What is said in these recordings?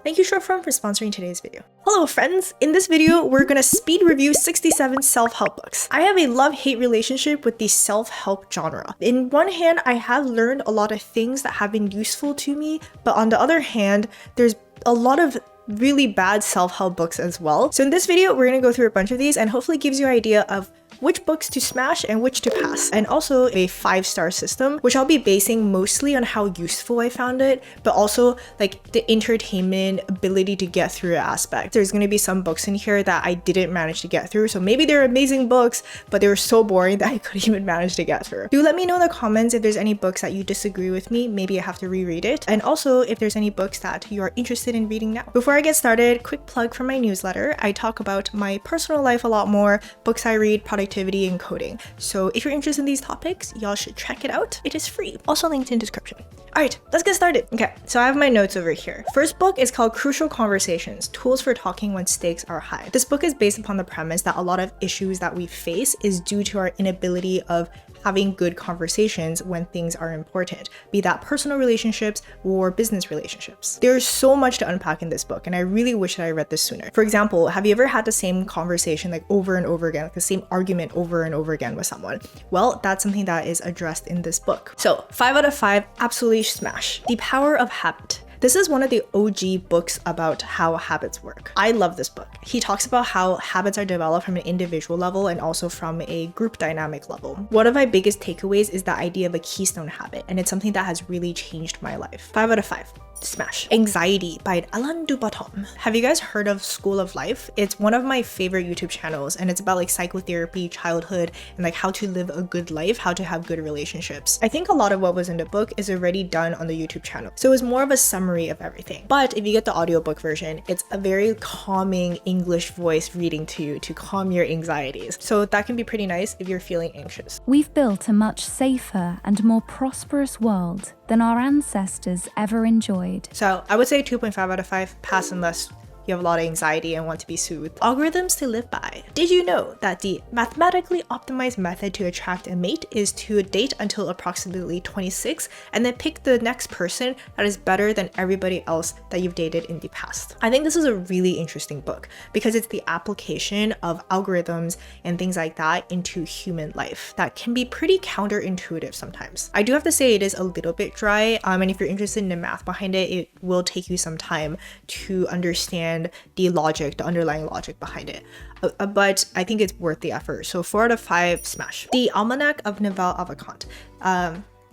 Thank you Shortform for sponsoring today's video. Hello friends! In this video, we're gonna speed review 67 self-help books. I have a love-hate relationship with the self-help genre. In one hand, I have learned a lot of things that have been useful to me, but on the other hand, there's a lot of really bad self-help books as well. So in this video, we're gonna go through a bunch of these and hopefully gives you an idea of which books to smash and which to pass, and also a 5-star system, which I'll be basing mostly on how useful I found it, but also like the entertainment ability to get through aspect. There's going to be some books in here that I didn't manage to get through, so maybe they're amazing books, but they were so boring that I couldn't even manage to get through. Do let me know in the comments if there's any books that you disagree with me, maybe I have to reread it, and also if there's any books that you are interested in reading now. Before I get started, quick plug for my newsletter. I talk about my personal life a lot more, books I read, productivity, and coding. So if you're interested in these topics, y'all should check it out. It is free. Also linked in description. All right, let's get started. Okay, so I have my notes over here. First book is called Crucial Conversations, Tools for Talking When Stakes Are High. This book is based upon the premise that a lot of issues that we face is due to our inability of having good conversations when things are important, be that personal relationships or business relationships. There's so much to unpack in this book, and I really wish that I read this sooner. For example, have you ever had the same conversation like over and over again, like the same argument over and over again with someone? Well, that's something that is addressed in this book. So 5 out of 5, absolutely smash. The Power of Habit. This is one of the OG books about how habits work. I love this book. He talks about how habits are developed from an individual level and also from a group dynamic level. One of my biggest takeaways is the idea of a keystone habit, and it's something that has really changed my life. 5 out of 5. Smash. Anxiety by Alain de Botton. Have you guys heard of School of Life? It's one of my favorite YouTube channels, and it's about like psychotherapy, childhood, and like how to live a good life, how to have good relationships. I think a lot of what was in the book is already done on the YouTube channel, so it's more of a summary of everything. But if you get the audiobook version, it's a very calming English voice reading to you to calm your anxieties. So that can be pretty nice if you're feeling anxious. We've built a much safer and more prosperous world than our ancestors ever enjoyed. So I would say 2.5 out of 5, pass unless you have a lot of anxiety and want to be soothed. Algorithms to live by. Did you know that the mathematically optimized method to attract a mate is to date until approximately 26 and then pick the next person that is better than everybody else that you've dated in the past? I think this is a really interesting book because it's the application of algorithms and things like that into human life that can be pretty counterintuitive sometimes. I do have to say it is a little bit dry, and if you're interested in the math behind it, it will take you some time to understand the logic, the underlying logic behind it. But I think it's worth the effort. So 4 out of 5, smash. The Almanack of Naval Ravikant.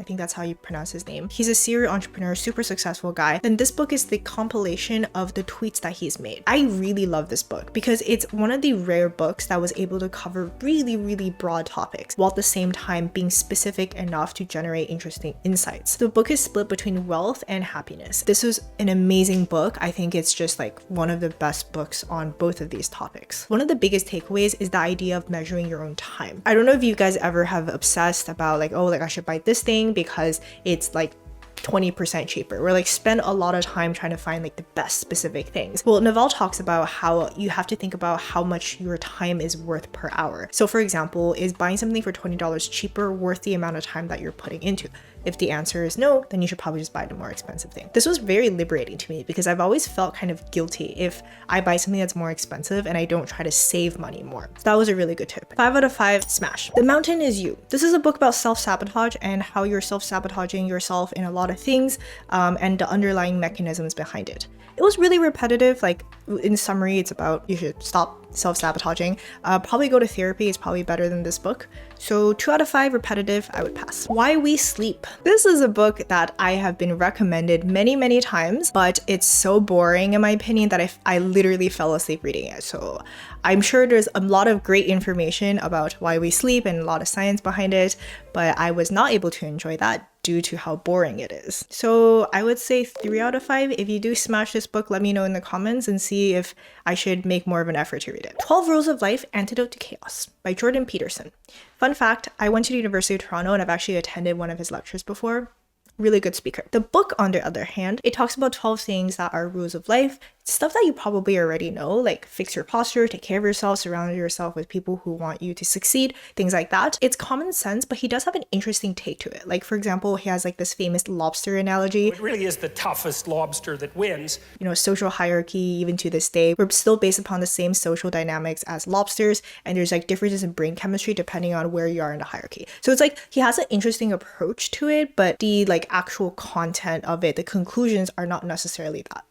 I think that's how you pronounce his name. He's a serial entrepreneur, super successful guy. And this book is the compilation of the tweets that he's made. I really love this book because it's one of the rare books that was able to cover really, really broad topics while at the same time being specific enough to generate interesting insights. The book is split between wealth and happiness. This was an amazing book. I think it's just like one of the best books on both of these topics. One of the biggest takeaways is the idea of measuring your own time. I don't know if you guys ever have obsessed about like, oh, like I should buy this thing because it's like 20% cheaper, or like spend a lot of time trying to find like the best specific things. Well, Naval talks about how you have to think about how much your time is worth per hour. So for example, is buying something for $20 cheaper worth the amount of time that you're putting into? If the answer is no, then you should probably just buy the more expensive thing. This was very liberating to me because I've always felt kind of guilty if I buy something that's more expensive and I don't try to save money more. So that was a really good tip. 5 out of 5, smash. The Mountain Is You. This is a book about self-sabotage and how you're self-sabotaging yourself in a lot of things, and the underlying mechanisms behind it. It was really repetitive. Like in summary, it's about you should stop self-sabotaging. Probably go to therapy. It's probably better than this book. So 2 out of 5, repetitive, I would pass. Why We Sleep. This is a book that I have been recommended many times, but it's so boring in my opinion that I literally fell asleep reading it. So I'm sure there's a lot of great information about why we sleep and a lot of science behind it, but I was not able to enjoy that due to how boring it is. So I would say 3 out of 5. If you do smash this book, let me know in the comments and see if I should make more of an effort to read it. 12 Rules of Life, Antidote to Chaos by Jordan Peterson. Fun fact, I went to the University of Toronto and I've actually attended one of his lectures before. Really good speaker. The book, on the other hand, it talks about 12 things that are rules of life. stuff that you probably already know, like fix your posture, take care of yourself, surround yourself with people who want you to succeed, things like that. It's common sense, but he does have an interesting take to it. Like, for example, he has like this famous lobster analogy. It really is the toughest lobster that wins. You know, social hierarchy, even to this day, we're still based upon the same social dynamics as lobsters, and there's like differences in brain chemistry depending on where you are in the hierarchy. So it's like he has an interesting approach to it, but the like actual content of it, the conclusions are not necessarily that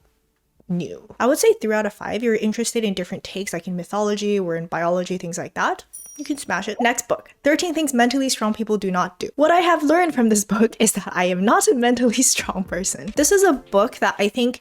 new. I would say 3 out of 5. You're interested in different takes, like in mythology or in biology, things like that, you can smash it. Next book, 13 Things Mentally Strong People Do Not Do. What I have learned from this book is that I am not a mentally strong person. This is a book that I think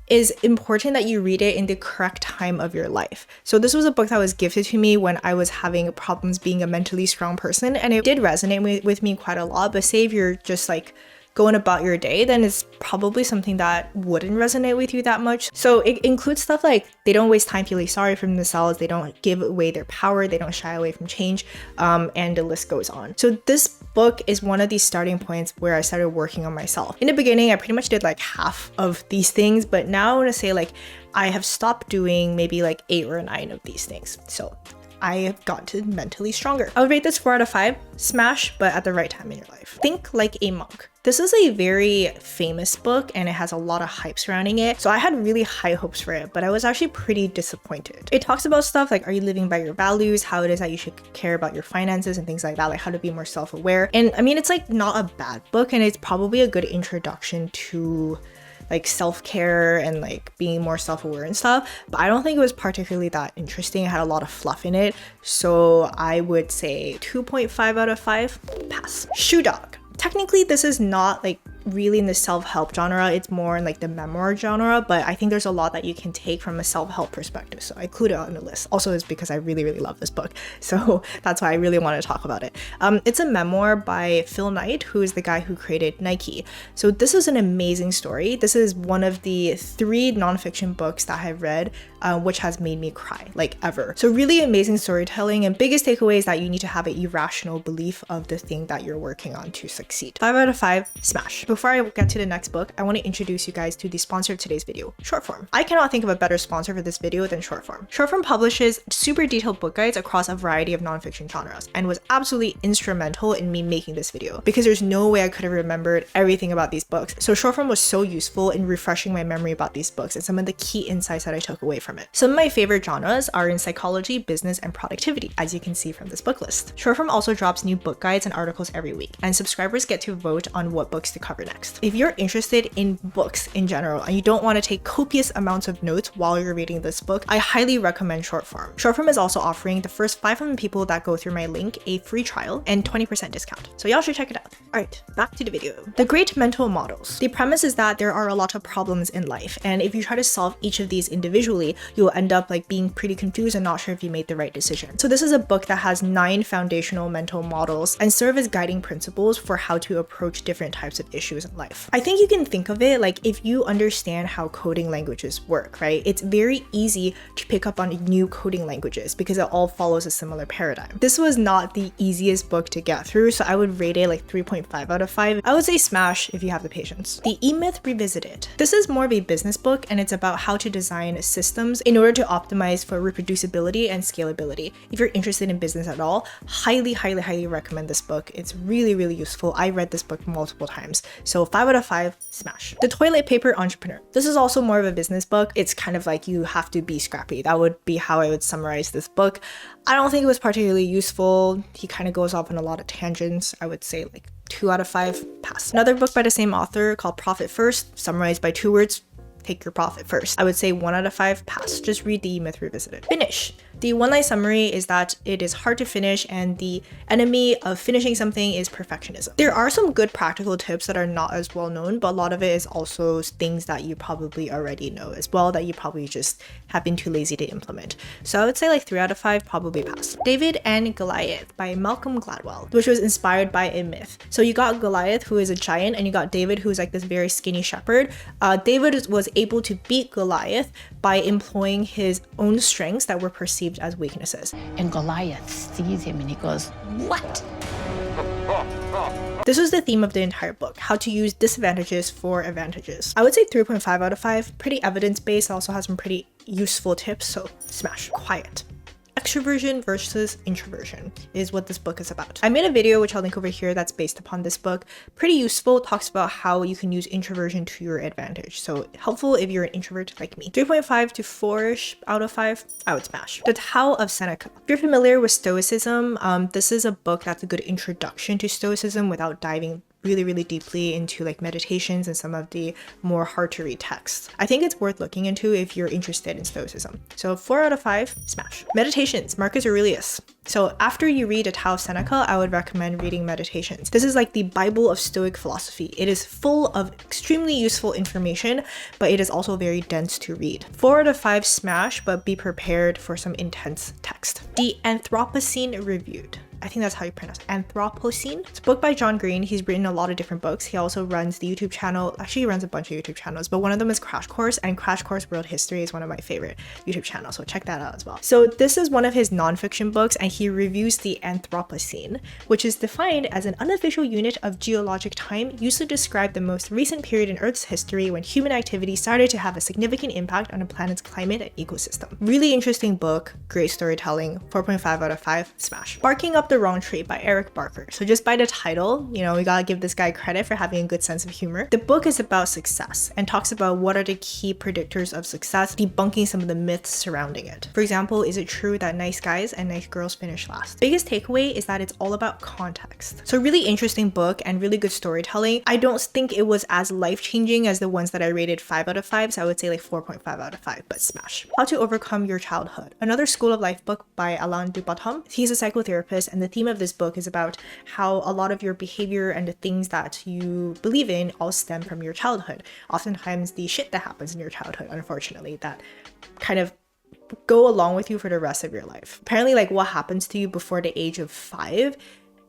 is important that you read it in the correct time of your life. So this was a book that was gifted to me when I was having problems being a mentally strong person, and it did resonate with me quite a lot. But say if you're just like going about your day, then it's probably something that wouldn't resonate with you that much. So it includes stuff like they don't waste time feeling sorry for themselves, they don't give away their power, they don't shy away from change, and the list goes on. So this book is one of these starting points where I started working on myself. In the beginning, I pretty much did like half of these things, but now I want to say like I have stopped doing maybe like 8 or 9 of these things. So I have gotten mentally stronger. I would rate this 4 out of 5. Smash, but at the right time in your life. Think Like a Monk. This is a very famous book and it has a lot of hype surrounding it. So I had really high hopes for it, but I was actually pretty disappointed. It talks about stuff like, are you living by your values? How it is that you should care about your finances and things like that, like how to be more self-aware. And I mean, it's like not a bad book, and it's probably a good introduction to like self-care and like being more self-aware and stuff, but I don't think it was particularly that interesting. It had a lot of fluff in it, so I would say 2.5 out of 5. Pass. Shoe Dog. Technically, this is not like really in the self-help genre, it's more in like the memoir genre, but I think there's a lot that you can take from a self-help perspective, so I include it on the list. Also, it's because I really love this book, so that's why I really want to talk about it. It's a memoir by Phil Knight, who is the guy who created Nike. So this is an amazing story. This is one of the 3 nonfiction books that I've read which has made me cry, like ever. So really amazing storytelling, and biggest takeaway is that you need to have an irrational belief of the thing that you're working on to succeed. 5 out of 5, smash. Before I get to the next book, I want to introduce you guys to the sponsor of today's video, Shortform. I cannot think of a better sponsor for this video than Shortform. Shortform publishes super detailed book guides across a variety of nonfiction genres and was absolutely instrumental in me making this video because there's no way I could have remembered everything about these books. So Shortform was so useful in refreshing my memory about these books and some of the key insights that I took away from it. Some of my favorite genres are in psychology, business, and productivity, as you can see from this book list. Shortform also drops new book guides and articles every week, and subscribers get to vote on what books to cover next. If you're interested in books in general and you don't want to take copious amounts of notes while you're reading this book, I highly recommend Shortform. Shortform is also offering the first 500 people that go through my link a free trial and 20% discount. So y'all should check it out. Alright, back to the video. The Great Mental Models. The premise is that there are a lot of problems in life, and if you try to solve each of these individually, you'll end up like being pretty confused and not sure if you made the right decision. So this is a book that has 9 foundational mental models and serve as guiding principles for how to approach different types of issues in life. I think you can think of it like if you understand how coding languages work, right? It's very easy to pick up on new coding languages because it all follows a similar paradigm. This was not the easiest book to get through, so I would rate it like 3.5 out of 5. I would say smash if you have the patience. The E-Myth Revisited. This is more of a business book, and it's about how to design systems in order to optimize for reproducibility and scalability. If you're interested in business at all, highly recommend this book. It's really useful. I read this book multiple times. So 5 out of 5, smash. The Toilet Paper Entrepreneur. This is also more of a business book. It's kind of like you have to be scrappy. That would be how I would summarize this book. I don't think it was particularly useful. He kind of goes off on a lot of tangents. I would say like 2 out of 5, pass. Another book by the same author called Profit First, summarized by 2 words: take your profit first. I would say 1 out of 5, pass. Just read the E-Myth Revisited. Finish. The one-line summary is that it is hard to finish, and the enemy of finishing something is perfectionism. There are some good practical tips that are not as well known, but a lot of it is also things that you probably already know as well that you probably just have been too lazy to implement. So I would say like 3 out of 5, probably pass. David and Goliath by Malcolm Gladwell, which was inspired by a myth. So you got Goliath, who is a giant, and you got David, who's like this very skinny shepherd. David was able to beat Goliath by employing his own strengths that were perceived as weaknesses. And Goliath sees him and he goes, "What?" This was the theme of the entire book, how to use disadvantages for advantages. I would say 3.5 out of 5, pretty evidence-based, also has some pretty useful tips, so smash. Quiet. Extroversion versus introversion is what this book is about. I made a video, which I'll link over here, that's based upon this book. Pretty useful, talks about how you can use introversion to your advantage. So helpful if you're an introvert like me. 3.5 to 4-ish out of 5, I would smash. The Tao of Seneca. If you're familiar with Stoicism, this is a book that's a good introduction to Stoicism without diving really deeply into like meditations and some of the more hard to read texts. I think it's worth looking into if you're interested in Stoicism. So 4 out of 5, smash. Meditations, Marcus Aurelius. So after you read a Tao of Seneca, I would recommend reading Meditations. This is like the Bible of Stoic philosophy. It is full of extremely useful information, but it is also very dense to read. 4 out of 5, smash, but be prepared for some intense text. The Anthropocene Reviewed. I think that's how you pronounce it. Anthropocene. It's a book by John Green. He's written a lot of different books. He also runs the YouTube channel. Actually, he runs a bunch of YouTube channels, but one of them is Crash Course, and Crash Course World History is one of my favorite YouTube channels, so check that out as well. So this is one of his nonfiction books, and he reviews the Anthropocene, which is defined as an unofficial unit of geologic time used to describe the most recent period in Earth's history when human activity started to have a significant impact on a planet's climate and ecosystem. Really interesting book, great storytelling, 4.5 out of 5, smash. Barking Up the Wrong Tree by Eric Barker. So just by the title, you know, we gotta give this guy credit for having a good sense of humor. The book is about success and talks about what are the key predictors of success, debunking some of the myths surrounding it. For example, is it true that nice guys and nice girls finish last? Biggest takeaway is that it's all about context. So really interesting book and really good storytelling. I don't think it was as life-changing as the ones that I rated 5 out of 5, so I would say like 4.5 out of 5, but smash. How to Overcome Your Childhood. Another School of Life book by Alain de Botton. He's a psychotherapist, and the theme of this book is about how a lot of your behavior and the things that you believe in all stem from your childhood. Oftentimes the shit that happens in your childhood, unfortunately, that kind of go along with you for the rest of your life. Apparently, like what happens to you before the age of 5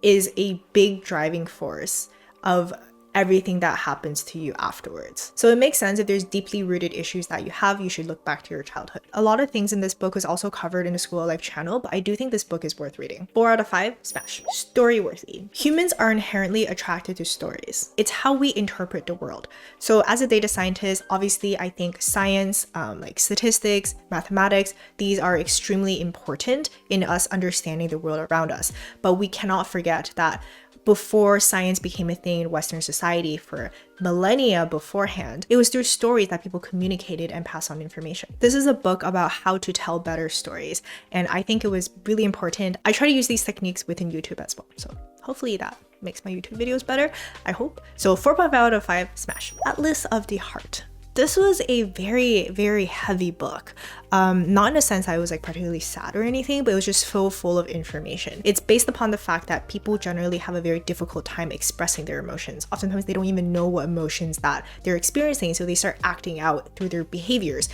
is a big driving force of everything that happens to you afterwards. So it makes sense if there's deeply rooted issues that you have, you should look back to your childhood. A lot of things in this book was also covered in the School of Life channel, but I do think this book is worth reading. 4 out of 5, smash. Storyworthy. Humans are inherently attracted to stories. It's how we interpret the world. So as a data scientist, obviously I think science, like statistics, mathematics, these are extremely important in us understanding the world around us. But we cannot forget that before science became a thing in Western society for millennia beforehand, it was through stories that people communicated and passed on information. This is a book about how to tell better stories, and I think it was really important. I try to use these techniques within YouTube as well, so hopefully that makes my YouTube videos better, I hope. So 4.5 out of 5, smash. Atlas of the Heart. This was a very heavy book. Not in a sense I was like particularly sad or anything, but it was just so full of information. It's based upon the fact that people generally have a very difficult time expressing their emotions. Oftentimes they don't even know what emotions that they're experiencing, so they start acting out through their behaviors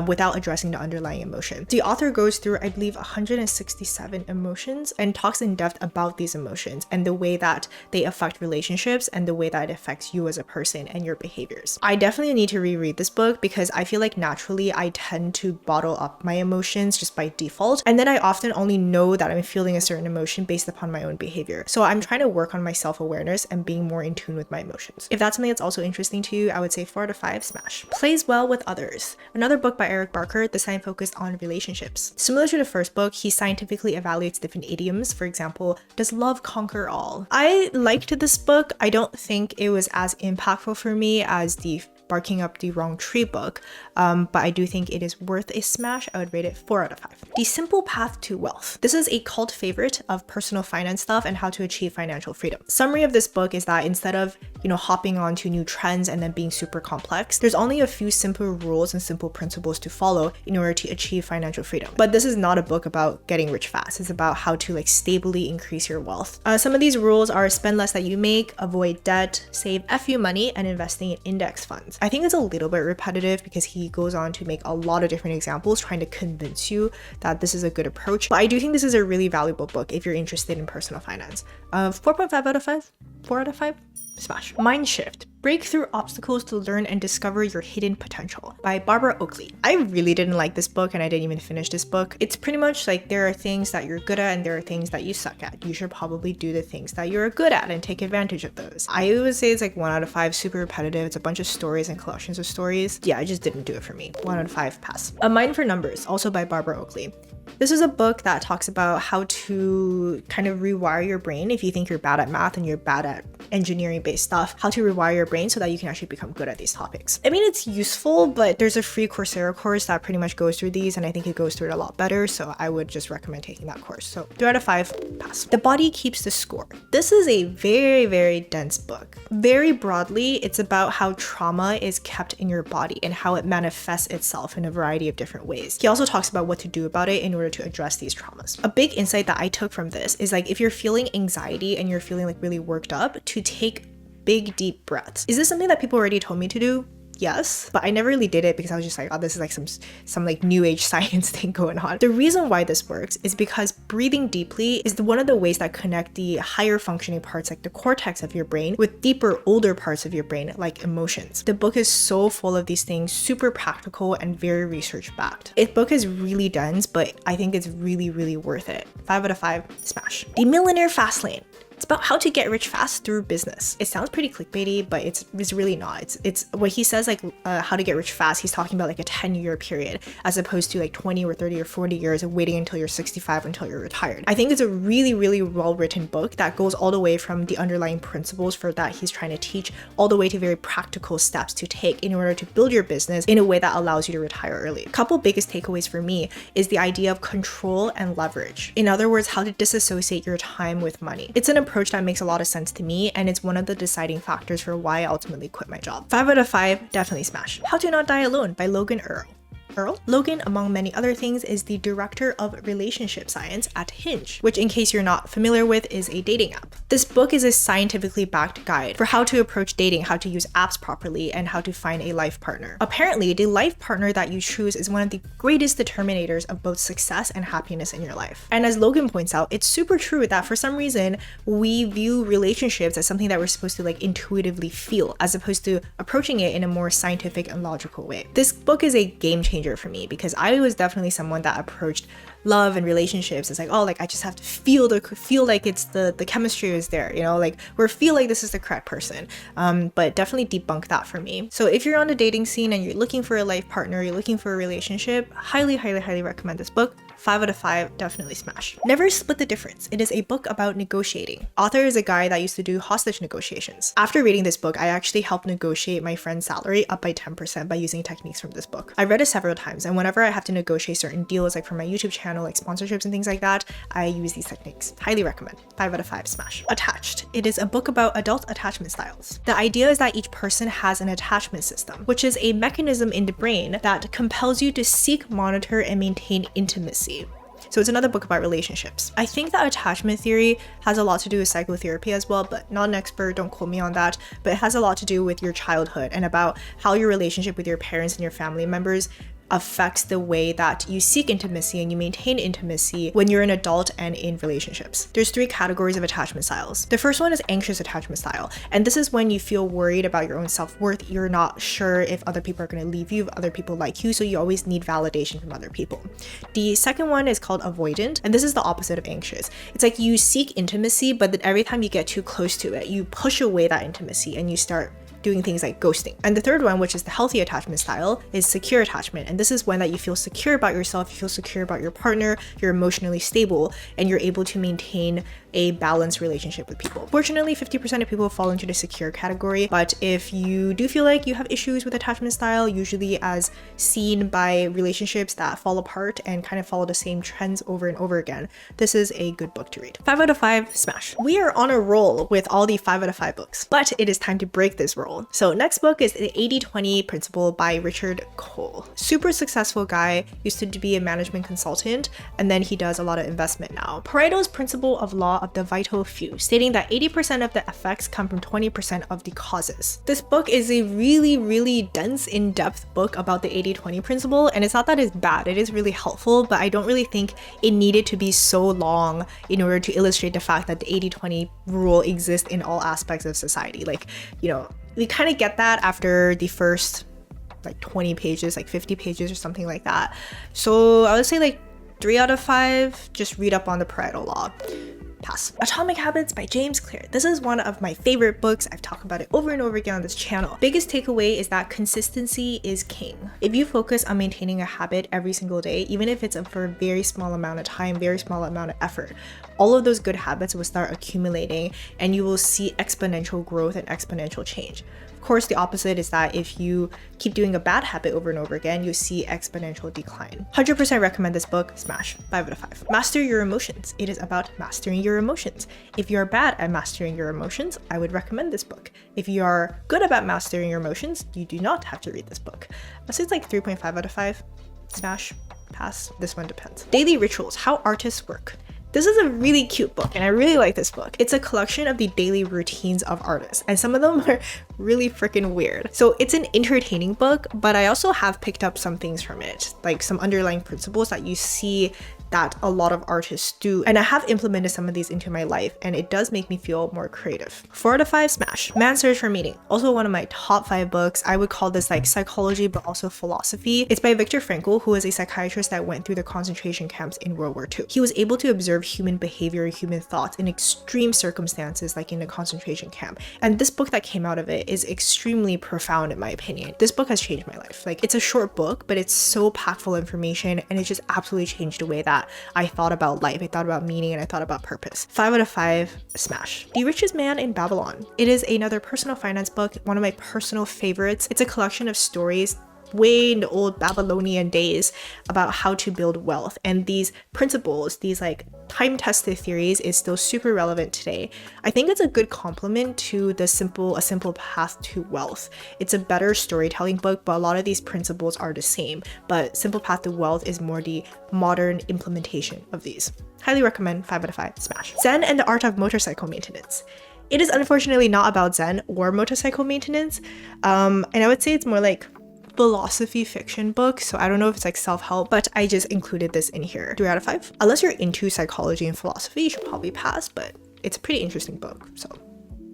without addressing the underlying emotion. The author goes through, I believe, 167 emotions and talks in depth about these emotions and the way that they affect relationships and the way that it affects you as a person and your behaviors. I definitely need to reread this book because I feel like naturally I tend to bottle up my emotions just by default, and then I often only know that I'm feeling a certain emotion based upon my own behavior. So I'm trying to work on my self-awareness and being more in tune with my emotions. If that's something that's also interesting to you, I would say 4 out of 5, smash. Plays Well with Others. Another book by Eric Barker, this time focused on relationships. Similar to the first book, he scientifically evaluates different idioms. For example, does love conquer all? I liked this book. I don't think it was as impactful for me as the Barking Up the Wrong Tree book, but I do think it is worth a smash. I would rate it 4 out of 5. The Simple Path to Wealth. This is a cult favorite of personal finance stuff and how to achieve financial freedom. Summary of this book is that instead of, hopping on to new trends and then being super complex, there's only a few simple rules and simple principles to follow in order to achieve financial freedom. But this is not a book about getting rich fast. It's about how to stably increase your wealth. Some of these rules are spend less that you make, avoid debt, save FU money, and investing in index funds. I think it's a little bit repetitive because he goes on to make a lot of different examples trying to convince you that this is a good approach. But I do think this is a really valuable book if you're interested in personal finance. 4.5 out of 5, 4 out of 5, smash. Mindshift Break Through Obstacles to Learn and Discover Your Hidden Potential by Barbara Oakley. I really didn't like this book and I didn't even finish this book. It's pretty much like there are things that you're good at and there are things that you suck at. You should probably do the things that you're good at and take advantage of those. I would say it's like 1 out of 5, super repetitive. It's a bunch of stories and collections of stories. Yeah, I just didn't do it for me. 1 out of 5, pass. A Mind for Numbers, also by Barbara Oakley. This is a book that talks about how to kind of rewire your brain if you think you're bad at math and you're bad at engineering-based stuff, how to rewire your brain so that you can actually become good at these topics. I mean, it's useful, but there's a free Coursera course that pretty much goes through these, and I think it goes through it a lot better, so I would just recommend taking that course. So 3 out of 5, pass. The Body Keeps the Score. This is a very, very dense book. Very broadly, it's about how trauma is kept in your body and how it manifests itself in a variety of different ways. He also talks about what to do about it in order to address these traumas. A big insight that I took from this is like if you're feeling anxiety and you're feeling like really worked up, to take big deep breaths. Is this something that people already told me to do? Yes, but I never really did it because I was just like, oh, this is like some like new age science thing going on. The reason why this works is because breathing deeply is one of the ways that connect the higher functioning parts like the cortex of your brain with deeper, older parts of your brain like emotions. The book is so full of these things, super practical and very research backed. The book is really dense, but I think it's really, really worth it. 5 out of 5, smash. The Millionaire Fastlane. It's about how to get rich fast through business. It sounds pretty clickbaity, but it's really not. It's what he says, like how to get rich fast. He's talking about like a 10-year period as opposed to like 20 or 30 or 40 years of waiting until you're 65 until you're retired. I think it's a really, really well-written book that goes all the way from the underlying principles for that he's trying to teach all the way to very practical steps to take in order to build your business in a way that allows you to retire early. A couple biggest takeaways for me is the idea of control and leverage. In other words, how to disassociate your time with money. It's an approach that makes a lot of sense to me, and it's one of the deciding factors for why I ultimately quit my job. 5 out of 5, definitely smash. How to Not Die Alone by Logan Earl. Logan, among many other things, is the director of relationship science at Hinge, which in case you're not familiar with is a dating app. This book is a scientifically backed guide for how to approach dating, how to use apps properly, and how to find a life partner. Apparently, the life partner that you choose is one of the greatest determinators of both success and happiness in your life. And as Logan points out, it's super true that for some reason, we view relationships as something that we're supposed to like intuitively feel, as opposed to approaching it in a more scientific and logical way. This book is a game changer for me because I was definitely someone that approached love and relationships. It's like, oh, like I just have to feel like it's the chemistry is there, you know, like or feel like this is the correct person. But definitely debunk that for me. So if you're on the dating scene and you're looking for a life partner, you're looking for a relationship, highly recommend this book. 5 out of 5, definitely smash. Never Split the Difference. It is a book about negotiating. Author is a guy that used to do hostage negotiations. After reading this book, I actually helped negotiate my friend's salary up by 10% by using techniques from this book. I read it several times, and whenever I have to negotiate certain deals, like for my YouTube channel, like sponsorships and things like that, I use these techniques. Highly recommend. 5 out of 5, smash. Attached. It is a book about adult attachment styles. The idea is that each person has an attachment system, which is a mechanism in the brain that compels you to seek, monitor, and maintain intimacy. So it's another book about relationships. I think that attachment theory has a lot to do with psychotherapy as well, but not an expert, don't quote me on that. But it has a lot to do with your childhood and about how your relationship with your parents and your family members affects the way that you seek intimacy and you maintain intimacy when you're an adult and in relationships. There's 3 categories of attachment styles. The first one is anxious attachment style. And this is when you feel worried about your own self-worth. You're not sure if other people are going to leave you, if other people like you, so you always need validation from other people. The second one is called avoidant, and this is the opposite of anxious. It's like you seek intimacy, but then every time you get too close to it, you push away that intimacy and you start doing things like ghosting. And the third one, which is the healthy attachment style, is secure attachment. And this is when that you feel secure about yourself, you feel secure about your partner, you're emotionally stable, and you're able to maintain a balanced relationship with people. Fortunately, 50% of people fall into the secure category, but if you do feel like you have issues with attachment style, usually as seen by relationships that fall apart and kind of follow the same trends over and over again, this is a good book to read. 5 out of 5, smash. We are on a roll with all the 5 out of 5 books, but it is time to break this roll. So next book is the 80-20 Principle by Richard Cole. Super successful guy, used to be a management consultant, and then he does a lot of investment now. Pareto's principle of law of the vital few, stating that 80% of the effects come from 20% of the causes. This book is a really dense, in-depth book about the 80-20 principle, and it's not that it's bad, it is really helpful, but I don't really think it needed to be so long in order to illustrate the fact that the 80-20 rule exists in all aspects of society. Like, you know, We kind of get that after the first like 20 pages, like 50 pages or something like that. So I would say like 3 out of 5, just read up on the Pareto law. Pass. Atomic Habits by James Clear. This is one of my favorite books. I've talked about it over and over again on this channel. Biggest takeaway is that consistency is king. If you focus on maintaining a habit every single day, even if it's for a very small amount of time, very small amount of effort, all of those good habits will start accumulating and you will see exponential growth and exponential change. Of course, the opposite is that if you keep doing a bad habit over and over again, you see exponential decline. 100% recommend this book. Smash. 5 out of 5. Master Your Emotions. It is about mastering your emotions. If you're bad at mastering your emotions, I would recommend this book. If you are good about mastering your emotions, you do not have to read this book. I'd say it's like 3.5 out of 5. Smash. Pass. This one depends. Daily Rituals. How Artists Work. This is a really cute book and I really like this book. It's a collection of the daily routines of artists and some of them are really freaking weird. So it's an entertaining book, but I also have picked up some things from it, like some underlying principles that you see that a lot of artists do. And I have implemented some of these into my life and it does make me feel more creative. 4 out of 5, smash. Man's Search for Meaning. Also one of my top 5 books. I would call this like psychology, but also philosophy. It's by Viktor Frankl, who is a psychiatrist that went through the concentration camps in World War II. He was able to observe human behavior and human thoughts in extreme circumstances, like in a concentration camp. And this book that came out of it is extremely profound in my opinion. This book has changed my life. Like it's a short book, but it's so packed full of information and it just absolutely changed the way that I thought about life, I thought about meaning, and I thought about purpose. 5 out of 5, smash. The Richest Man in Babylon. It is another personal finance book, one of my personal favorites. It's a collection of stories way in the old Babylonian days about how to build wealth, and these principles, these like time-tested theories is still super relevant today. I think it's a good complement to the A Simple Path to Wealth. It's a better storytelling book, but a lot of these principles are the same, but Simple Path to Wealth is more the modern implementation of these. Highly recommend. 5 out of 5, smash. Zen and the Art of Motorcycle Maintenance. It is unfortunately not about Zen or motorcycle maintenance, and I would say it's more like philosophy fiction book, so I don't know if it's like self-help, but I just included this in here. 3 out of 5. Unless you're into psychology and philosophy, you should probably pass, but it's a pretty interesting book, so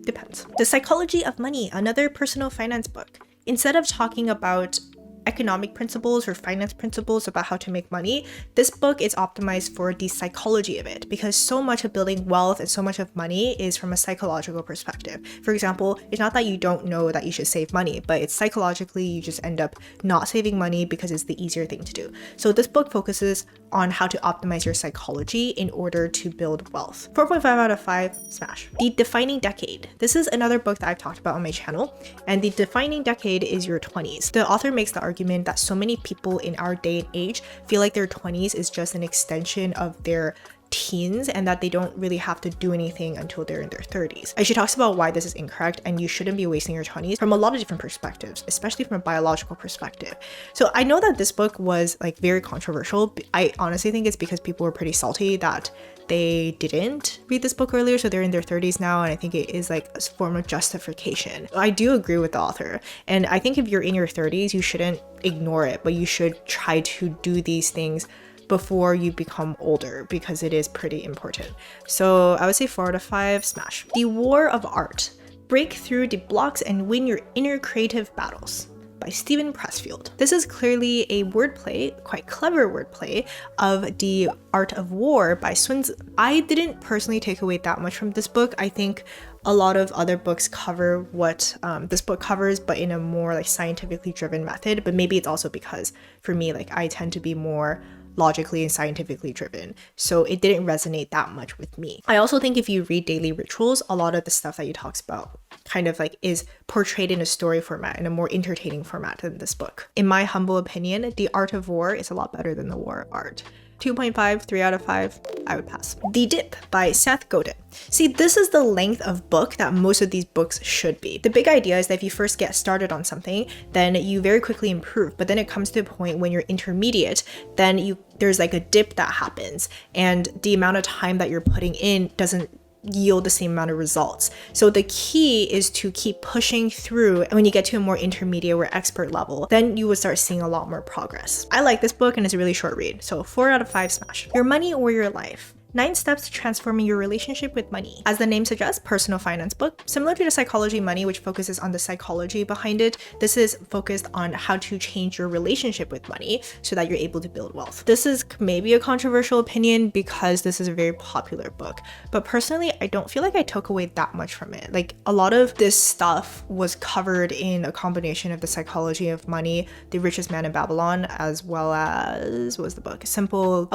depends. The Psychology of Money, another personal finance book. Instead of talking about economic principles or finance principles about how to make money, this book is optimized for the psychology of it, because so much of building wealth and so much of money is from a psychological perspective. For example, it's not that you don't know that you should save money, but it's psychologically you just end up not saving money because it's the easier thing to do. So this book focuses on how to optimize your psychology in order to build wealth. 4.5 out of 5, smash. The Defining Decade. This is another book that I've talked about on my channel, and the defining decade is your 20s. The author makes the argument that so many people in our day and age feel like their 20s is just an extension of their teens and that they don't really have to do anything until they're in their 30s. And she talks about why this is incorrect and you shouldn't be wasting your 20s from a lot of different perspectives, especially from a biological perspective. So I know that this book was like very controversial. I honestly think it's because people were pretty salty that they didn't read this book earlier, so they're in their 30s now, and I think it is like a form of justification. I do agree with the author, and I think if you're in your 30s, you shouldn't ignore it, but you should try to do these things before you become older because it is pretty important. So I would say 4 out of 5, smash. The War of Art. Break through the blocks and win your inner creative battles, by Steven Pressfield. This is clearly a wordplay, quite clever wordplay, of The Art of War by Sun Tzu. I didn't personally take away that much from this book. I think a lot of other books cover what this book covers, but in a more like scientifically driven method. But maybe it's also because for me, like I tend to be more logically and scientifically driven, so it didn't resonate that much with me. I also think if you read Daily Rituals, a lot of the stuff that he talks about kind of like is portrayed in a story format, in a more entertaining format than this book. In my humble opinion, The Art of War is a lot better than The War of Art. 2.5, 3 out of 5, I would pass. The Dip by Seth Godin. See, this is the length of book that most of these books should be. The big idea is that if you first get started on something, then you very quickly improve, but then it comes to a point when you're intermediate, then there's like a dip that happens, and the amount of time that you're putting in doesn't yield the same amount of results. So the key is to keep pushing through, and when you get to a more intermediate or expert level, then you would start seeing a lot more progress. I like this book and it's a really short read, so 4 out of 5, smash. Your Money or Your Life. 9 Steps to Transforming Your Relationship with Money. As the name suggests, personal finance book. Similar to the Psychology Money, which focuses on the psychology behind it, this is focused on how to change your relationship with money so that you're able to build wealth. This is maybe a controversial opinion because this is a very popular book, but personally, I don't feel like I took away that much from it. Like, a lot of this stuff was covered in a combination of the Psychology of Money, The Richest Man in Babylon, as well as, what was the book? A Simple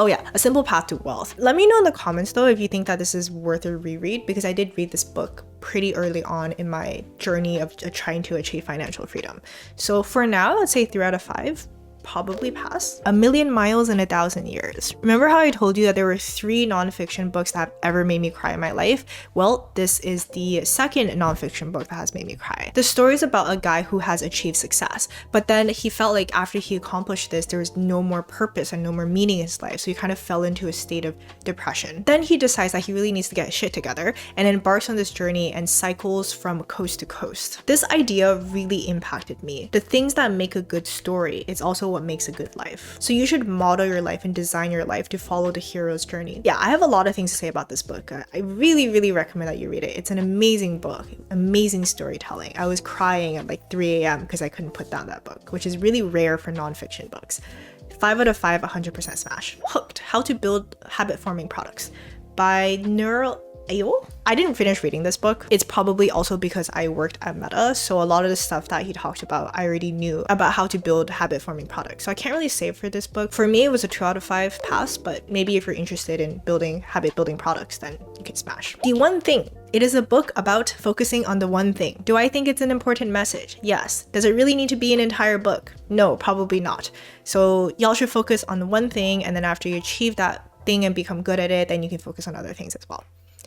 Path to Wealth. Let me know in the comments though if you think that this is worth a reread, because I did read this book pretty early on in my journey of trying to achieve financial freedom. So for now, let's say 3 out of 5. Probably pass. A Million Miles in 1,000 Years. Remember how I told you that there were 3 nonfiction books that have ever made me cry in my life? Well, this is the second nonfiction book that has made me cry. The story is about a guy who has achieved success, but then he felt like after he accomplished this, there was no more purpose and no more meaning in his life, so he kind of fell into a state of depression. Then he decides that he really needs to get his shit together and embarks on this journey and cycles from coast to coast. This idea really impacted me. The things that make a good story is also what makes a good life. So you should model your life and design your life to follow the hero's journey. Yeah, I have a lot of things to say about this book. I really recommend that you read it. It's an amazing book, amazing storytelling. I was crying at like 3 a.m. because I couldn't put down that book, which is really rare for nonfiction books. 5 out of 5, 100% smash. Hooked, How to Build Habit-Forming Products by I didn't finish reading this book. It's probably also because I worked at Meta, so a lot of the stuff that he talked about, I already knew about how to build habit-forming products. So I can't really say for this book. For me, it was a 2 out of 5 pass, but maybe if you're interested in building habit-building products, then you can smash. The One Thing. It is a book about focusing on the one thing. Do I think it's an important message? Yes. Does it really need to be an entire book? No, probably not. So y'all should focus on the one thing, and then after you achieve that thing and become good at it, then you can focus on other things as well.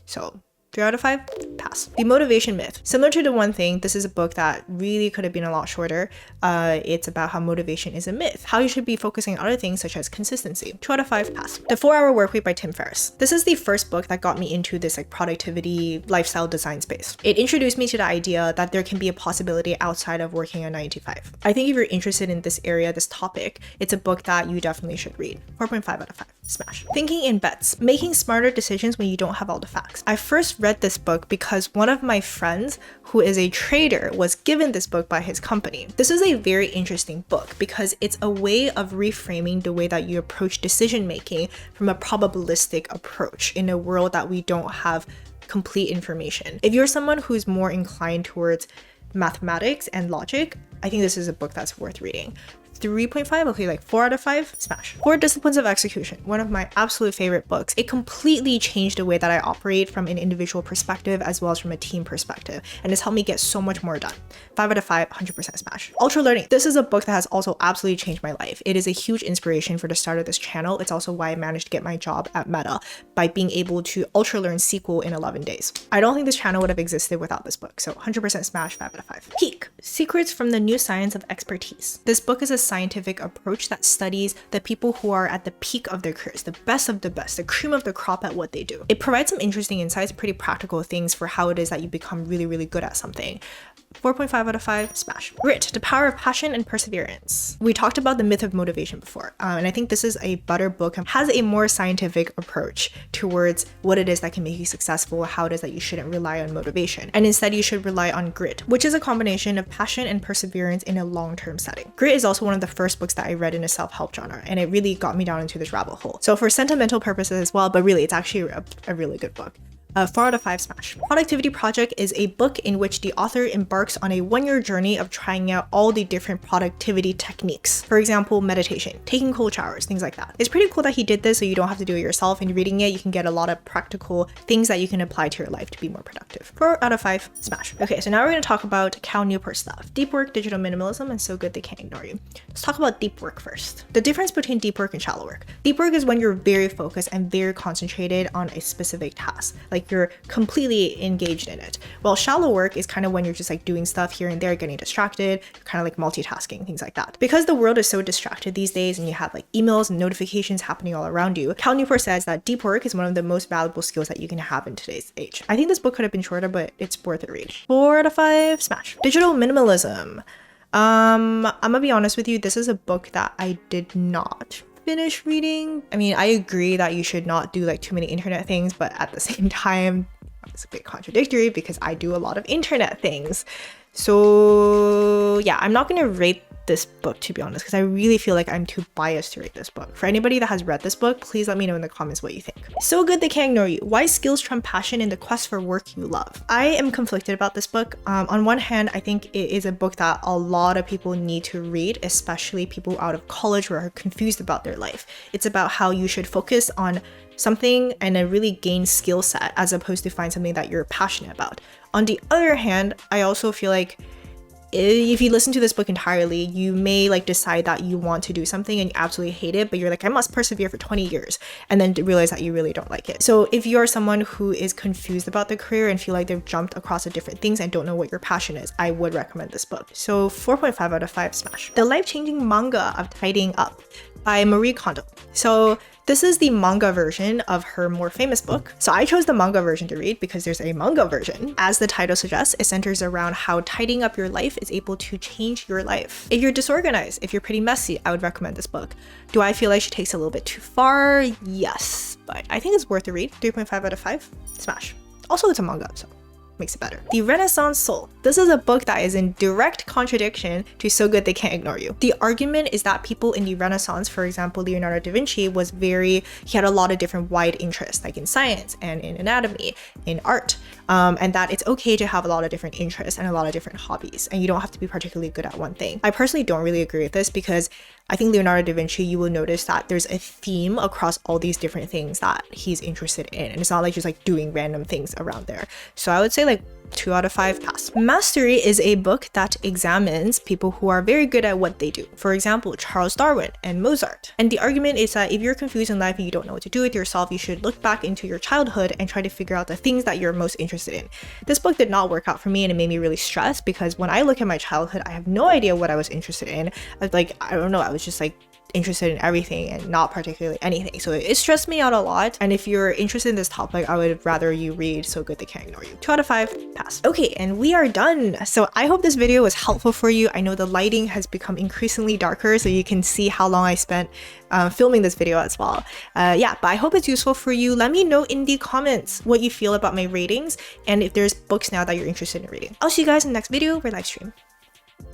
So 3 out of 5, pass. The Motivation Myth. Similar to The One Thing, this is a book that really could have been a lot shorter. It's about how motivation is a myth, how you should be focusing on other things such as consistency. 2 out of 5, pass. The 4-Hour Workweek by Tim Ferriss. This is the first book that got me into this like productivity, lifestyle design space. It introduced me to the idea that there can be a possibility outside of working a 9 to 5. I think if you're interested in this area, this topic, it's a book that you definitely should read. 4.5 out of 5. Smash. Thinking in Bets. Making smarter decisions when you don't have all the facts. I first read this book because one of my friends who is a trader was given this book by his company. This is a very interesting book because it's a way of reframing the way that you approach decision making from a probabilistic approach in a world that we don't have complete information. If you're someone who's more inclined towards mathematics and logic, I think this is a book that's worth reading. 3.5, okay, like 4 out of 5, smash. 4 Disciplines of Execution, one of my absolute favorite books. It completely changed the way that I operate from an individual perspective as well as from a team perspective, and it's helped me get so much more done. 5 out of 5, 100% smash. Ultralearning. This is a book that has also absolutely changed my life. It is a huge inspiration for the start of this channel. It's also why I managed to get my job at Meta by being able to Ultralearn SQL in 11 days. I don't think this channel would have existed without this book, so 100% smash, 5 out of 5. Peak. Secrets from the New Science of Expertise. This book is a scientific approach that studies the people who are at the peak of their careers, the best of the best, the cream of the crop at what they do. It provides some interesting insights, pretty practical things for how it is that you become really good at something. 4.5 out of 5, smash. Grit, The Power of Passion and Perseverance. We talked about the myth of motivation before, and I think this is a better book and has a more scientific approach towards what it is that can make you successful, how it is that you shouldn't rely on motivation, and instead you should rely on grit, which is a combination of passion and perseverance in a long-term setting. Grit is also one of the first books that I read in a self-help genre, and it really got me down into this rabbit hole. So for sentimental purposes as well, but really it's actually a really good book. 4 out of 5, smash. Productivity Project is a book in which the author embarks on a 1-year journey of trying out all the different productivity techniques. For example, meditation, taking cold showers, things like that. It's pretty cool that he did this so you don't have to do it yourself, and reading it, you can get a lot of practical things that you can apply to your life to be more productive. 4 out of 5, smash. Okay, so now we're going to talk about Cal Newport stuff. Deep work, digital minimalism, and so good they can't ignore you. Let's talk about deep work first. The difference between deep work and shallow work. Deep work is when you're very focused and very concentrated on a specific task. Like you're completely engaged in it. While shallow work is kind of when you're just like doing stuff here and there, getting distracted, kind of like multitasking, things like that. Because the world is so distracted these days and you have like emails and notifications happening all around you, Cal Newport says that deep work is one of the most valuable skills that you can have in today's age. I think this book could have been shorter, but it's worth a read. 4 out of 5, smash. Digital minimalism. I'm gonna be honest with you, this is a book that I did not finish reading. I mean, I agree that you should not do like too many internet things, but at the same time, it's a bit contradictory because I do a lot of internet things. So yeah, I'm not gonna rate this book, to be honest, because I really feel like I'm too biased to rate this book. For anybody that has read this book, please let me know in the comments what you think. So Good They Can't Ignore You. Why skills trump passion in the quest for work you love. I am conflicted about this book. On one hand, I think it is a book that a lot of people need to read, especially people out of college who are confused about their life. It's about how you should focus on something and a really gain skill set as opposed to find something that you're passionate about. On the other hand, I also feel like if you listen to this book entirely, you may like decide that you want to do something and you absolutely hate it, but you're like, I must persevere for 20 years, and then realize that you really don't like it. So if you're someone who is confused about the career and feel like they've jumped across the different things and don't know what your passion is, I would recommend this book. So 4.5 out of 5 smash. The Life-Changing Manga of Tidying Up by Marie Kondo. So this is the manga version of her more famous book. So I chose the manga version to read because there's a manga version. As the title suggests, it centers around how tidying up your life is able to change your life. If you're disorganized, if you're pretty messy, I would recommend this book. Do I feel like she takes it a little bit too far? Yes, but I think it's worth a read. 3.5 out of 5, smash. Also, it's a manga, so makes it better. The Renaissance Soul. This is a book that is in direct contradiction to So Good They Can't Ignore You. The argument is that people in the Renaissance, for example, Leonardo da Vinci, he had a lot of different wide interests, like in science and in anatomy, in art, and that it's okay to have a lot of different interests and a lot of different hobbies, and you don't have to be particularly good at one thing. I personally don't really agree with this because I think Leonardo da Vinci, you will notice that there's a theme across all these different things that he's interested in, and it's not like just like doing random things around there. So I would say like 2 out of 5 pass. Mastery is a book that examines people who are very good at what they do. For example, Charles Darwin and Mozart. And the argument is that if you're confused in life and you don't know what to do with yourself, you should look back into your childhood and try to figure out the things that you're most interested in. This book did not work out for me, and it made me really stressed because when I look at my childhood, I have no idea what I was interested in. I don't know, I was just like interested in everything and not particularly anything. So it stressed me out a lot. And if you're interested in this topic, I would rather you read So Good They Can't Ignore You. 2 out of 5, pass. Okay, and we are done. So I hope this video was helpful for you. I know the lighting has become increasingly darker, so you can see how long I spent filming this video as well. Yeah, but I hope it's useful for you. Let me know in the comments what you feel about my ratings and if there's books now that you're interested in reading. I'll see you guys in the next video or live stream.